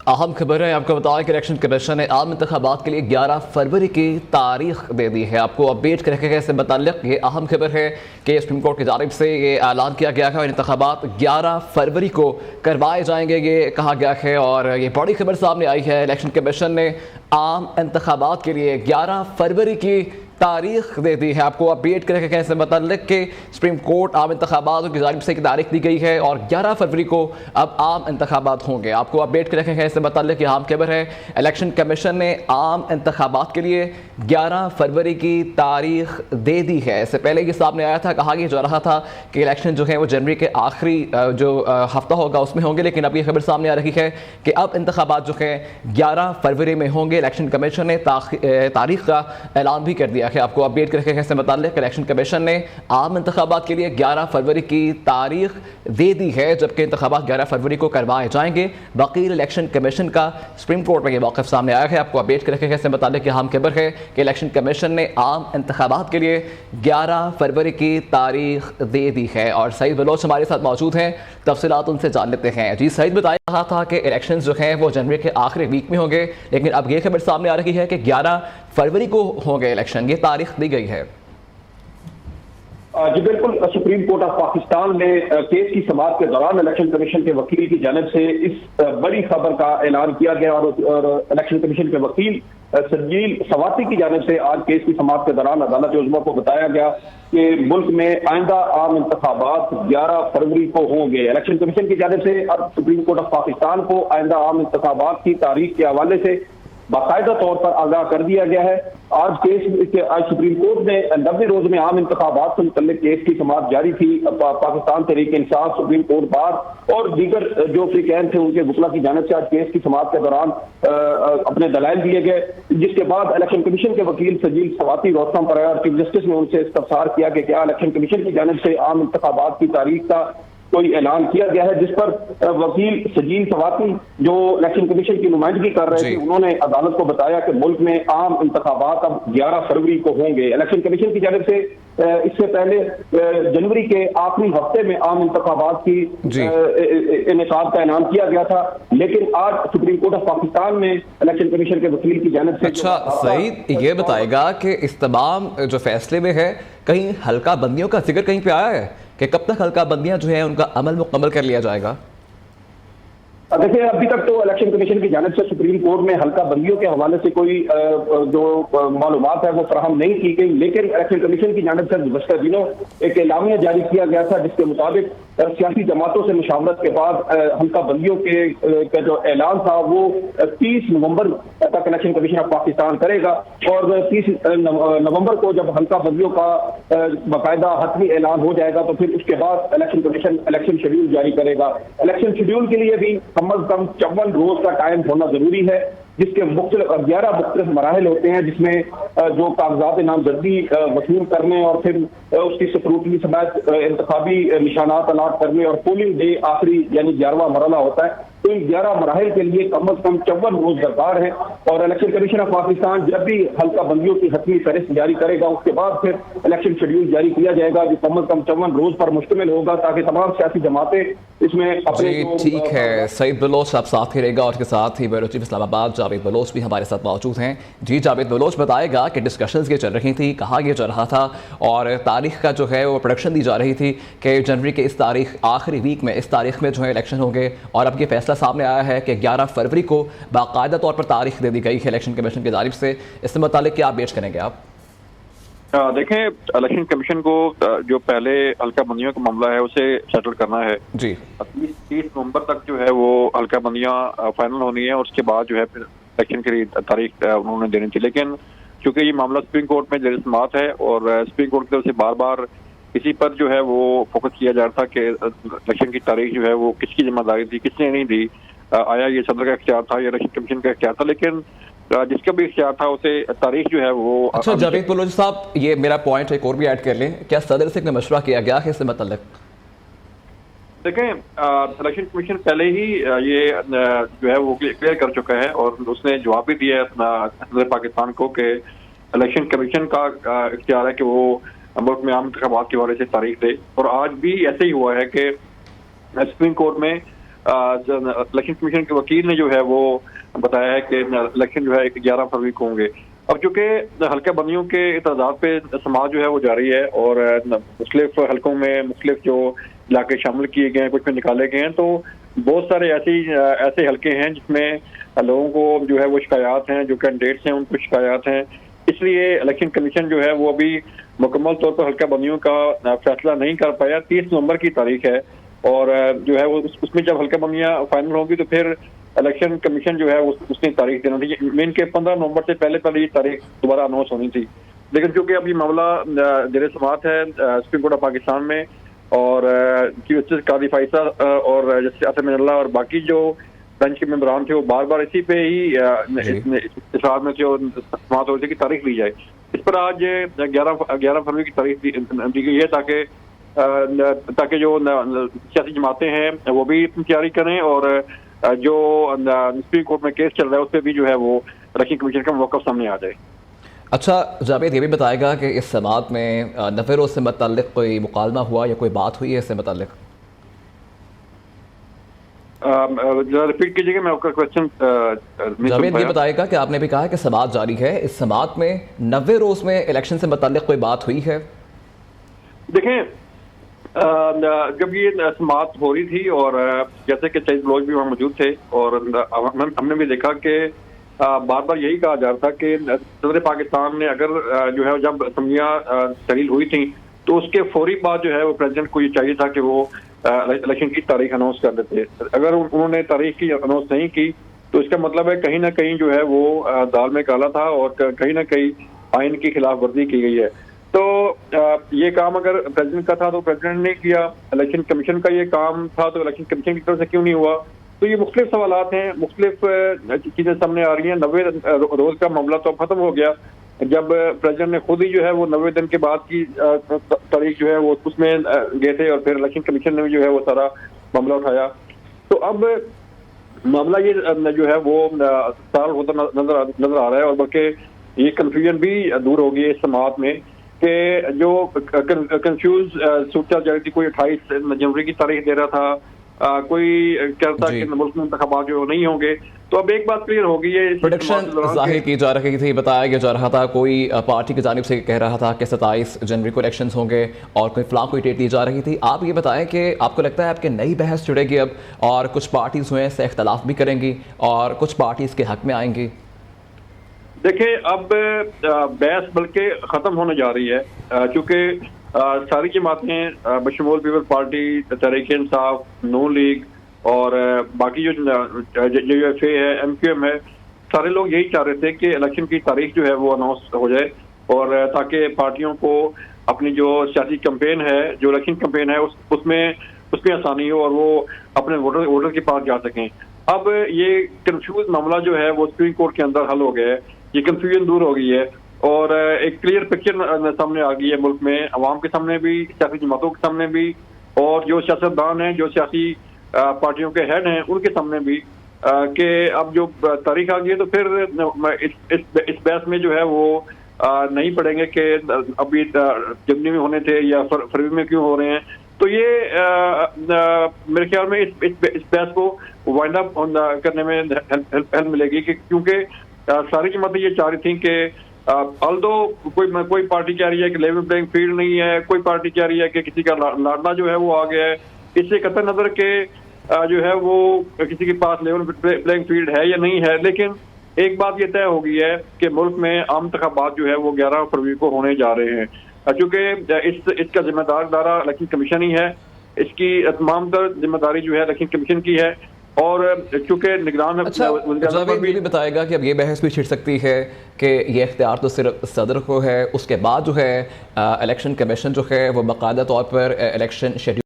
अहम खबर है, आपको बताया कि इलेक्शन कमीशन ने आम इंतखाबात के लिए 11 फरवरी की तारीख दे दी है। आपको अपडेट करेंगे इससे मुताल्लिक ये अहम खबर है कि सुप्रीम कोर्ट की जानिब से ये ऐलान किया गया है और इंतखाबात 11 फरवरी को करवाए जाएंगे, ये कहा गया है। और ये बड़ी खबर सामने आई है, इलेक्शन कमीशन ने आम इंतखाबात के लिए 11 फरवरी की तारीख दे दी है। आपको अपडेट करेंगे इससे मुताल्लिक कि सुप्रीम कोर्ट आम इंतखाबात की जानिब से एक तारीख दी गई है और 11 फरवरी को अब आम इंतखाबात होंगे। आपको अपडेट करेंगे इससे मुताल्लिक अहम खबर है, इलेक्शन कमीशन ने आम इंतखाबात के लिए 11 फरवरी की तारीख दे दी है। इससे पहले ये सामने आया था, कहा जा रहा था कि इलेक्शन जो है वो जनवरी के आखिरी जो हफ्ता होगा उसमें होंगे, लेकिन अब ये खबर सामने आ रही है कि अब इंतखाबात जो है 11 फरवरी में होंगे। इलेक्शन कमीशन ने तारीख का ऐलान भी कर दिया है। आपको अपडेट करके इससे मुताल्लिक इलेक्शन कमीशन ने आम इंतखाबात के लिए 11 फरवरी की तारीख दे दी है, जबकि इंतखाबात 11 फरवरी को करवाए जाएंगे। वकील इलेक्शन कमीशन का सुप्रीम कोर्ट में यह मौक़िफ़ सामने आया है। आपको अपडेट करके इससे मुताल्लिक अहम खबर है कि इलेक्शन कमीशन ने आम इंतखाबात के लिए 11 फरवरी की तारीख दे दी है। और सईद बलोच हमारे साथ मौजूद हैं, तफसीलात उनसे जान लेते हैं। जी सईद, बताया रहा था कि इलेक्शन जो हैं वो जनवरी के आखिरी वीक में होंगे, लेकिन अब ये खबर सामने आ रही है कि 11 फरवरी को होंगे इलेक्शन, ये तारीख दी गई है। जी बिल्कुल, सुप्रीम कोर्ट ऑफ पाकिस्तान ने केस की समाअत के दौरान इलेक्शन कमीशन के वकील की जानिब से इस बड़ी खबर का ऐलान किया गया और इलेक्शन कमीशन के वकील सजील सवाती की जानिब से आज केस की समाअत के दौरान अदालत उज़्मा को बताया गया कि मुल्क में आइंदा आम इंतखाबात 11 फरवरी को होंगे। इलेक्शन कमीशन की जानिब से अब सुप्रीम कोर्ट ऑफ पाकिस्तान को आइंदा आम इंतखाबात की तारीख के हवाले से बाकायदा तौर पर आगाह कर दिया गया है। आज सुप्रीम कोर्ट ने 90 रोज में आम इंतखाबात से मुतल्लिक केस की समाअत जारी थी। Pakistan Tehreek Insaf, supreme court bar और दीगर जो फ्रीकैन थे उनके वकला की जानिब से आज केस की समाअत के दौरान अपने दलाइल दिए गए, जिसके बाद इलेक्शन कमीशन के वकील सजील सवाती रोस्टम पर चीफ जस्टिस ने उनसे इस्तफसार किया कि क्या इलेक्शन कमीशन की जानिब से आम इंतखाबात की तारीख का कोई ऐलान किया गया है, जिस पर वकील सजील सवाती जो इलेक्शन कमीशन की नुमाइंदगी कर रहे थे उन्होंने अदालत को बताया कि मुल्क में आम इंतखाबात अब 11 फरवरी को होंगे। इलेक्शन कमीशन की जानिब से इससे पहले जनवरी के आखिरी हफ्ते में आम इंतखाबात की इनेकाद का ऐलान किया गया था, लेकिन आज सुप्रीम कोर्ट ऑफ पाकिस्तान में इलेक्शन कमीशन के वकील की जानिब से अच्छा सईद, ये बताएगा कि इस तमाम जो फैसले में है कहीं हल्का बंदियों का जिक्र कहीं पे आया है कि कब तक हल्का बंदियां जो है उनका अमल मुकम्मल कर लिया जाएगा? देखिए, अभी तक तो इलेक्शन कमीशन की जानिब से सुप्रीम कोर्ट में हल्का बंदियों के हवाले से कोई जो मालूमात है वो फराहम नहीं की गई, लेकिन इलेक्शन कमीशन की जानिब से गुज़श्ता दिनों एक एलामिया जारी किया गया था जिसके मुताबिक सियासी जमातों से मुशावरत के बाद हल्का बंदियों के जो ऐलान था वो 30 नवंबर तक इलेक्शन कमीशन ऑफ पाकिस्तान करेगा और 30 नवंबर को जब हल्का बंदियों का बाकायदा हतमी ऐलान हो जाएगा तो फिर उसके बाद इलेक्शन कमीशन इलेक्शन शेड्यूल जारी करेगा। इलेक्शन शेड्यूल के लिए भी कम अज कम 54 रोज का टाइम होना जरूरी है, जिसके 11 मुख्तलिफ मराहल होते हैं, जिसमें जो कागजात नामजदगी वसूल करने और फिर उसकी स्क्रूटनी समेत इंतखाबी निशानात अलाट करने और पोलिंग डे आखिरी यानी 11वां मरहला होता है। तो इन 11 मराहल के लिए कम अज कम 54 रोज दरकार है और इलेक्शन कमीशन ऑफ पाकिस्तान जब भी हल्का बंदियों की हतमी फहरिस्त जारी करेगा उसके बाद फिर इलेक्शन शेड्यूल जारी किया जाएगा जो कम अज कम 54 रोज पर मुश्तमिल होगा, ताकि तमाम सियासी जमातें इसमें अपने ठीक है। सईद बलोच आप साथ ही रहेगा और उसके साथ ही ब्यूरो चीफ इस्लामाबाद जावेद बलोच भी हमारे साथ मौजूद हैं। जी जावेद बलोच, बताएगा कि डिस्कशंस ये चल रही थी, कहा यह चल रहा था और तारीख का जो है वो प्रोडक्शन दी जा रही थी कि जनवरी के इस तारीख आखिरी वीक में इस तारीख में जो है इलेक्शन होंगे और अब ये फैसला सामने आया है कि 11 फरवरी को बाकायदा तौर पर तारीख दे दी गई है इलेक्शन कमीशन की जानिब से। इससे मुतालिक क्या अपडेट करेंगे आप? देखें, इलेक्शन कमीशन को जो पहले हल्का बंदियों का मामला है उसे सेटल करना है जी। 30 नवंबर तक जो है वो हल्का बंदियां फाइनल होनी है और उसके बाद जो है फिर इलेक्शन की तारीख उन्होंने देनी थी, लेकिन चूंकि ये मामला सुप्रीम कोर्ट में जरिए समाअत है और सुप्रीम कोर्ट की तरफ से बार बार इसी पर जो है वो फोकस किया जा रहा था कि इलेक्शन की तारीख जो है वो किसकी जिम्मेदारी थी, किसने नहीं दी, आया ये सदर का इख्तियार था या इलेक्शन कमीशन का इख्तियार था, लेकिन जिसका भी इख्तियार था उसे तारीख जो है वो। अच्छा जावेद बलोच साहब, ये मेरा पॉइंट एक और भी ऐड कर लें, क्या सदर से कोई मशवरा किया गया है इससे मतलब? देखें, इलेक्शन कमीशन पहले ही ये जो है वो क्लियर कर चुका है और उसने जवाब भी दिया है अपना सदर पाकिस्तान को कि इलेक्शन कमीशन का इख्तियार है कि वो मुल्क में आम इंतखाबात के हवाले से तारीख दे, और आज भी ऐसे ही हुआ है कि सुप्रीम कोर्ट में इलेक्शन कमीशन के वकील ने जो है वो बताया है कि इलेक्शन जो है 11 फरवरी को होंगे। अब चूंकि हल्का बंदियों के इतराज़ात पे समाज जो है वो जारी है और मुख्तलिफ हल्कों में मुख्तलिफ जो इलाके शामिल किए गए हैं, कुछ में निकाले गए हैं, तो बहुत सारे ऐसे हल्के हैं जिसमें लोगों को जो है वो शिकायत हैं, जो कैंडिडेट्स हैं उनको शिकायत हैं। इसलिए इलेक्शन कमीशन जो है वो अभी मुकम्मल तौर पर हल्का बंदियों का फैसला नहीं कर पाया। 30 नवंबर की तारीख है और जो है वो उसमें जब हल्का बंदियाँ फाइनल होंगी तो फिर इलेक्शन कमीशन जो है उसने तारीख देना थी। मेन के 15 नवंबर से पहले ये तारीख दोबारा अनाउंस होनी थी, लेकिन चूंकि अभी मामला जेर समाअत है सुप्रीम कोर्ट ऑफ पाकिस्तान में और चीफ जस्टिस कादी फाइसा और जस्टिस आसिफ मिनल्ला और बाकी जो बेंच के मेंबरान थे वो बार बार इसी पे ही इस में थे और समाअत हो रही थी कि तारीख ली जाए। इस पर आज 11 फरवरी की तारीख दी गई है ताकि जो सियासी जमातें हैं वो भी तैयारी करें और जो सुप्रीम कोर्ट में केस चल रहा है उस पर भी जो है वो इलेक्शन कमीशन का मौक़िफ़ सामने आ जाए। अच्छा जावेद, ये भी बताएगा कि इस समाअत में 90 रोज़ से मुतल्लिक़ कोई मुकालमा हुआ या कोई बात हुई है इससे मुतल्लिक़? रिपीट कीजिएगा, मैं आपका क्वेश्चन जावेद ये बताएगा कि आपने भी कहा कि समाअत जारी है, इस समाअत में 90 रोज़ में इलेक्शन से मुतल्लिक़ कोई बात हुई है? देखें, जब ये समाअत हो रही थी और जैसे कि सईद बलोच भी वहाँ मौजूद थे और हमने भी देखा कि बार बार यही कहा जा रहा था कि सदर पाकिस्तान ने अगर जो है जब असम्बलियाँ तहलील हुई थी तो उसके फौरी बाद जो है वो प्रेसिडेंट को ये चाहिए था कि वो इलेक्शन की तारीख अनाउंस कर देते। अगर उन्होंने तारीख की अनाउंस नहीं की तो इसका मतलब है कहीं ना कहीं जो है वो दाल में काला था और कहीं ना कहीं आइन की खिलाफ वर्जी की गई है। तो ये काम अगर प्रेसिडेंट का था तो प्रेसिडेंट ने किया, इलेक्शन कमीशन का ये काम था तो इलेक्शन कमीशन की तरफ से क्यों नहीं हुआ? तो ये मुख्तलिफ सवालात हैं, मुख्तलिफ चीज़ें सामने आ रही हैं। 90 रोज़ का मामला तो खत्म हो गया जब प्रेसिडेंट ने खुद ही जो है वो 90 दिन के बाद की तारीख जो है वो उसमें गए थे और फिर इलेक्शन कमीशन ने भी जो है वो सारा मामला उठाया। तो अब मामला ये जो है वो साल होता नजर आ रहा है और बल्कि ये कन्फ्यूजन भी दूर होगी इस समाअत में कि जो कंफ्यूज सूरत जा रही थी, कोई 28 जनवरी की तारीख दे रहा था, कोई कहता कि मुल्क में इंतखाबात जो नहीं होंगे। तो अब एक बात क्लियर हो गई है, प्रोडिक्शन जाहिर की जा रही थी, बताया जा रहा था, कोई पार्टी की जानिब से कह रहा था कि 27 जनवरी को इलेक्शंस होंगे और कोई डेट दी जा रही थी। आप ये बताएं कि आपको लगता है आपकी नई बहस जुड़ेगी अब और कुछ पार्टीज हुए से इख्तलाफ भी करेंगी और कुछ पार्टीज के हक में आएंगी? देखिए, अब बहस बल्कि ख़त्म होने जा रही है क्योंकि सारी जमातें बशमूल पीपल पार्टी, तहरीक इंसाफ, नून लीग और बाकी जो JUFA है, MQM है, सारे लोग यही चाह रहे थे कि इलेक्शन की तारीख जो है वो अनाउंस हो जाए और ताकि पार्टियों को अपनी जो सियासी कैंपेन है, जो इलेक्शन कैंपेन है उसमें आसानी हो और वो अपने वोटर के पास जा सकें। अब ये कंफ्यूज मामला जो है वो सुप्रीम कोर्ट के अंदर हल हो गया है, ये कंफ्यूजन दूर हो गई है और एक क्लियर पिक्चर सामने आ गई है मुल्क में, अवाम के सामने भी, सियासी जमातों के सामने भी और जो सियासतदान हैं, जो सियासी पार्टियों के हेड हैं उनके सामने भी कि अब जो तारीख आ गई है तो फिर इस बहस में जो है वो नहीं पड़ेंगे कि अभी जनवरी में होने थे या फरवरी में क्यों हो रहे हैं। तो ये मेरे ख्याल में इस बहस को वाइंड अप करने में हेल्प मिलेगी क्योंकि सारी जमातें ये चाह रही थी कि ऑल्दो कोई पार्टी कह रही है कि लेवल प्लेइंग फील्ड नहीं है, कोई पार्टी कह रही है कि किसी का लाडला जो है वो आ गया है, इससे कतई नजर के जो है वो किसी के पास लेवल प्लेइंग फील्ड है या नहीं है। लेकिन एक बात ये तय हो गई है कि मुल्क में आम इंतखाबात जो है वो 11 फरवरी को होने जा रहे हैं क्योंकि इसका जिम्मेदार इदारा इलेक्शन कमीशन ही है, इसकी तमाम तर जिम्मेदारी जो है इलेक्शन कमीशन की है और चूंकि निगरान भी बताएगा कि अब ये बहस भी छिड़ सकती है कि ये इख्तियार तो सिर्फ सदर को है, उसके बाद जो है इलेक्शन कमीशन जो है वो बाकायदा तौर पर इलेक्शन शेड्यूल